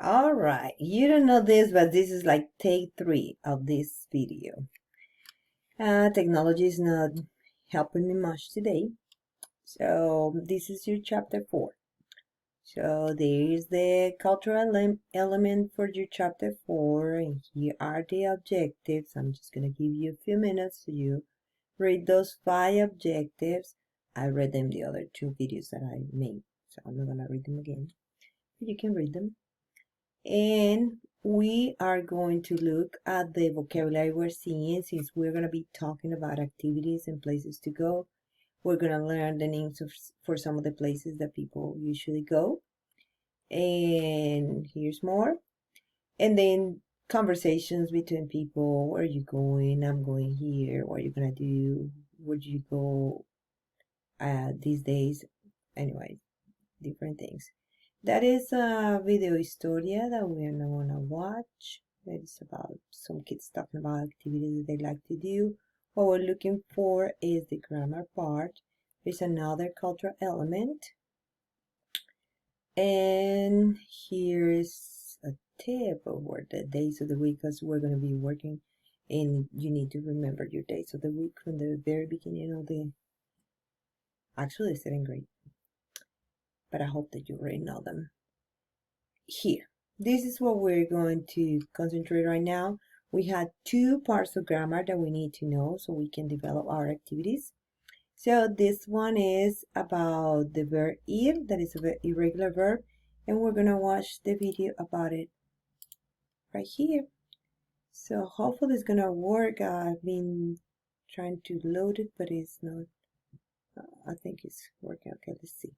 All right, you don't know this, but this is like take 3 of this video. Technology is not helping me much today. So this is your chapter 4. So there is the cultural element for your chapter 4, and here are the objectives. I'm just going to give you a few minutes so you read those 5 objectives. I read them the other 2 videos that I made, so I'm not going to read them again. But you can read them. And we are going to look at the vocabulary we're seeing, since we're going to be talking about activities and places to go. We're going to learn the names for some of the places that people usually go. And here's more. And then conversations between people. Where are you going? I'm going here. What are you going to do? Where do you go these days? Anyway, different things. That is a video historia that we're now going to watch. That is about some kids talking about activities that they like to do. What we're looking for is the grammar part. There's another cultural element. And here's a tip of the days of the week, because we're going to be working, and you need to remember your days of the week from the very beginning of the, actually, 7th grade. But I hope that you already know them. Here, this is what we're going to concentrate right now. We had 2 parts of grammar that we need to know so we can develop our activities. So this one is about the verb ir, that is an irregular verb, and we're going to watch the video about it right here. So hopefully it's going to work. I've been trying to load it, but it's not. I think it's working. Okay, let's see.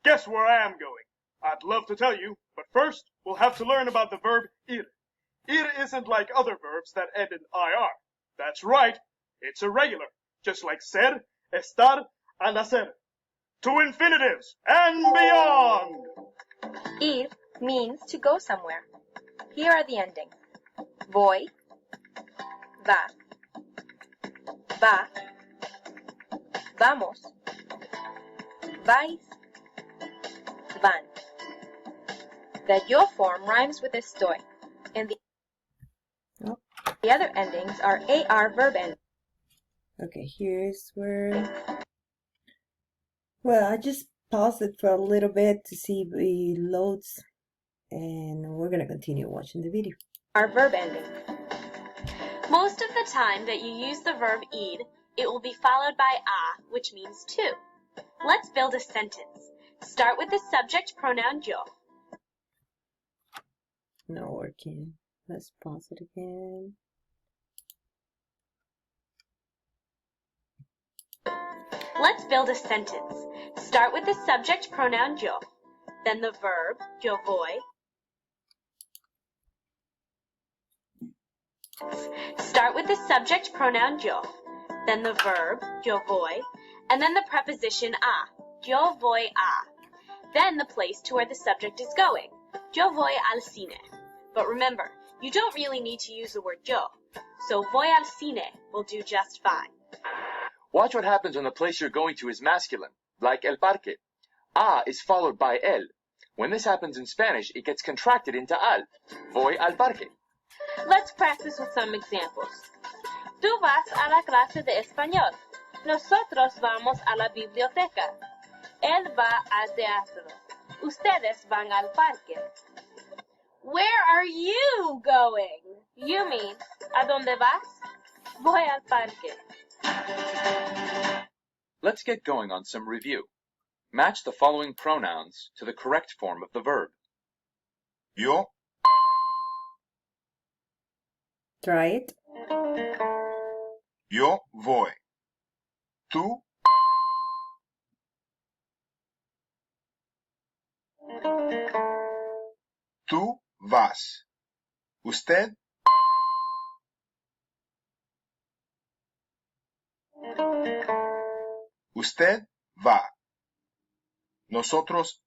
Guess where I am going? I'd love to tell you, but first we'll have to learn about the verb ir. Ir isn't like other verbs that end in ir. That's right, it's irregular, just like ser, estar, and hacer. To infinitives and beyond! Ir means to go somewhere. Here are the endings. Voy, va, va, vamos, vais, van. The yo form rhymes with estoy, and the other endings are AR verb endings. Okay, here's where... Well, I just paused it for a little bit to see if it loads, and we're going to continue watching the video. Our verb endings. Most of the time that you use the verb ir, it will be followed by a, which means to. Let's build a sentence. Start with the subject pronoun yo. Not working. Let's pause it again. Let's build a sentence. Start with the subject pronoun yo, then the verb yo voy. Start with the subject pronoun yo, then the verb yo voy, and then the preposition a, yo voy a. Then the place to where the subject is going, yo voy al cine. But remember, you don't really need to use the word yo, so voy al cine will do just fine. Watch what happens when the place you're going to is masculine, like el parque. A is followed by el. When this happens in Spanish, it gets contracted into al. Voy al parque. Let's practice with some examples. Tú vas a la clase de español. Nosotros vamos a la biblioteca. Él va al teatro. Ustedes van al parque. Where are you going? You mean, ¿a dónde vas? Voy al parque. Let's get going on some review. Match the following pronouns to the correct form of the verb. Yo. Try it. Yo voy. Tú. Tú vas. Usted. Usted va. Nosotros.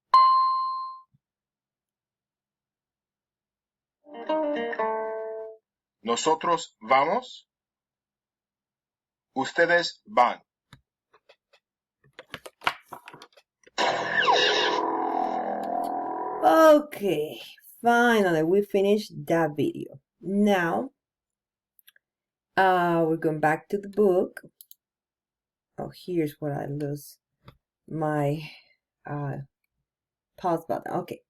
Nosotros vamos. Ustedes van. Okay, finally we finished that video. Now, we're going back to the book. Oh, here's where I lose my pause button. Okay,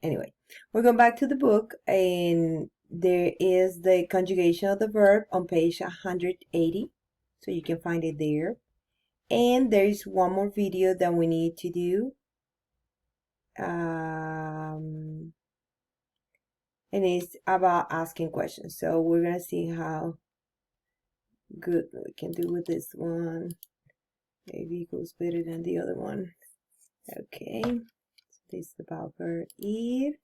anyway, we're going back to the book, and there is the conjugation of the verb on page 180, so you can find it there. And there is one more video that we need to do, and it's about asking questions. So we're gonna see how good we can do with this one. Maybe it goes better than the other one. Okay, so this is about verb ir.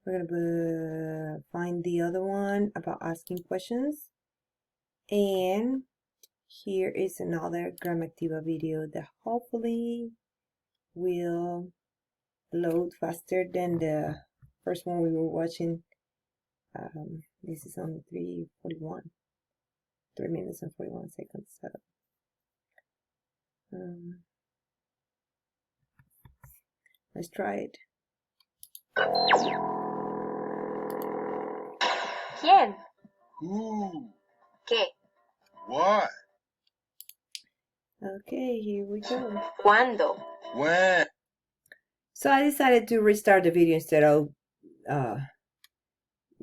We're gonna find the other one about asking questions, and here is another Gramactiva video that hopefully will load faster than the first one we were watching. This is on 3:41, 3 minutes and 41 seconds. So let's try it. ¿Quién? Who? ¿Qué? What? Okay, here we go. ¿Cuándo? When? So I decided to restart the video instead of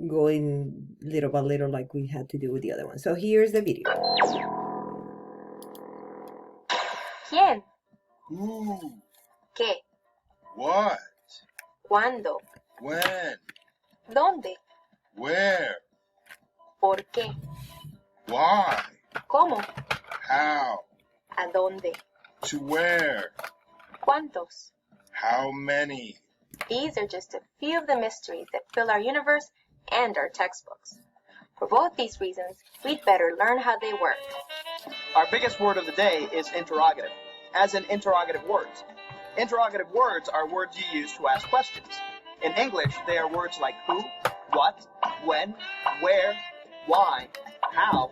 going little by little like we had to do with the other one. So here's the video. ¿Quién? Who? ¿Qué? What? ¿Cuándo? When? ¿Dónde? Where? ¿Por qué? Why? ¿Cómo? How? ¿A dónde? To where? ¿Cuántos? How many? These are just a few of the mysteries that fill our universe and our textbooks. For both these reasons, we'd better learn how they work. Our biggest word of the day is interrogative, as in interrogative words. Interrogative words are words you use to ask questions. In English, they are words like who, what, when, where, why, how,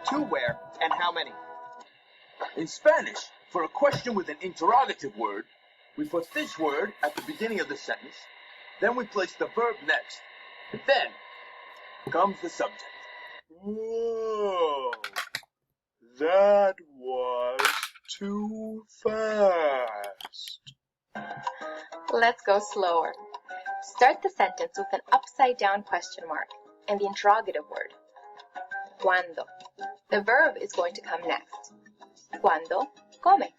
to where, and how many. In Spanish, for a question with an interrogative word, we put this word at the beginning of the sentence, then we place the verb next, then comes the subject. Whoa. That was too fast. Let's go slower. Start the sentence with an upside-down question mark and the interrogative word. ¿Cuándo? The verb is going to come next. ¿Cuándo come?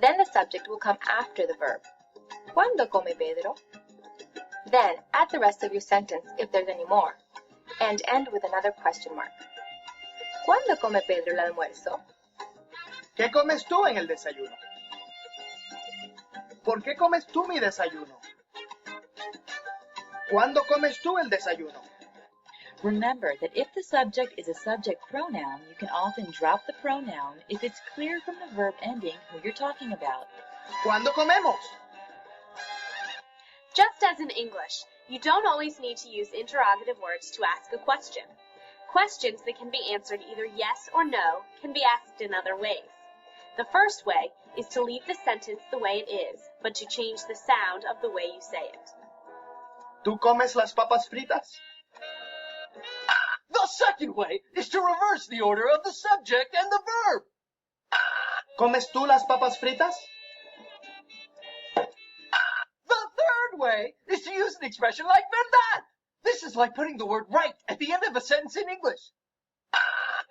Then the subject will come after the verb. ¿Cuándo come Pedro? Then add the rest of your sentence if there's any more, and end with another question mark. ¿Cuándo come Pedro el almuerzo? ¿Qué comes tú en el desayuno? ¿Por qué comes tú mi desayuno? ¿Cuándo comes tú el desayuno? Remember that if the subject is a subject pronoun, you can often drop the pronoun if it's clear from the verb ending who you're talking about. ¿Cuándo comemos? Just as in English, you don't always need to use interrogative words to ask a question. Questions that can be answered either yes or no can be asked in other ways. The first way is to leave the sentence the way it is, but to change the sound of the way you say it. ¿Tú comes las papas fritas? The second way is to reverse the order of the subject and the verb. ¿Comes tú las papas fritas? The third way is to use an expression like verdad. This is like putting the word right at the end of a sentence in English.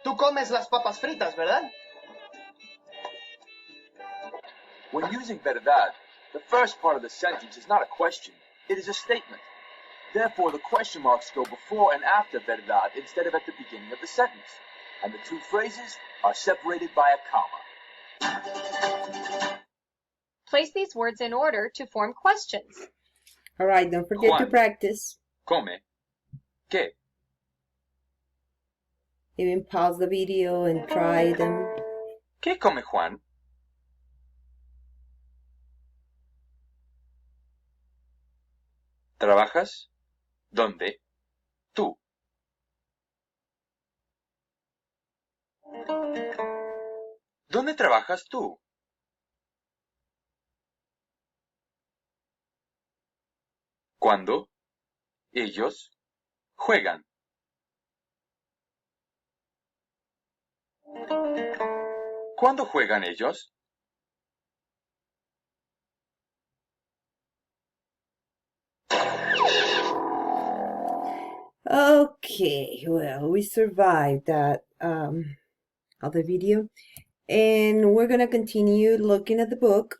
¿Tú comes las papas fritas, verdad? When using verdad, the first part of the sentence is not a question, it is a statement. Therefore, the question marks go before and after verdad instead of at the beginning of the sentence, and the two phrases are separated by a comma. Place these words in order to form questions. All right, don't forget to Juan. practice. Come. ¿Qué? Even pause the video and try them. ¿Qué come Juan? ¿Trabajas? ¿Dónde? Tú. ¿Dónde trabajas tú? Cuando ellos juegan. ¿Cuándo juegan ellos? Okay, well, we survived that other video, and we're gonna continue looking at the book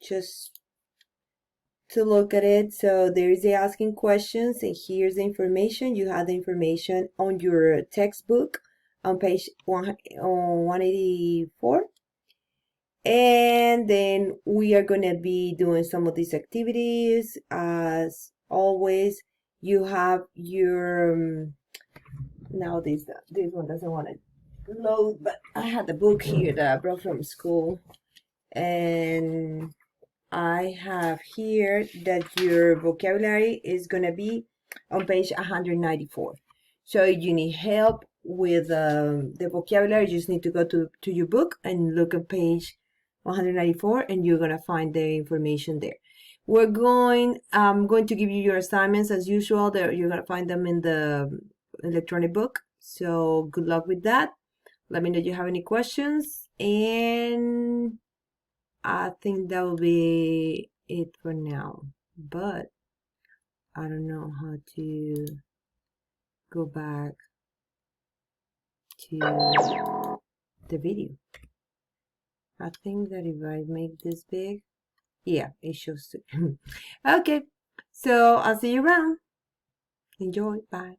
just to look at it. So there's the asking questions, and here's the information. You have the information on your textbook on page 184. And then we are going to be doing some of these activities. As always, you have your now this one doesn't want to load, but I had the book here that I brought from school, and I have here that your vocabulary is going to be on page 194. So if you need help with the vocabulary, you just need to go to your book and look at page 194, and you're going to find the information there. I'm going to give you your assignments as usual. There, you're going to find them in the electronic book. So good luck with that. Let me know if you have any questions, and I think that will be it for now. But I don't know how to go back to the video. I think that if I make this big, yeah, it shows it. Okay, so I'll see you around. Enjoy. Bye.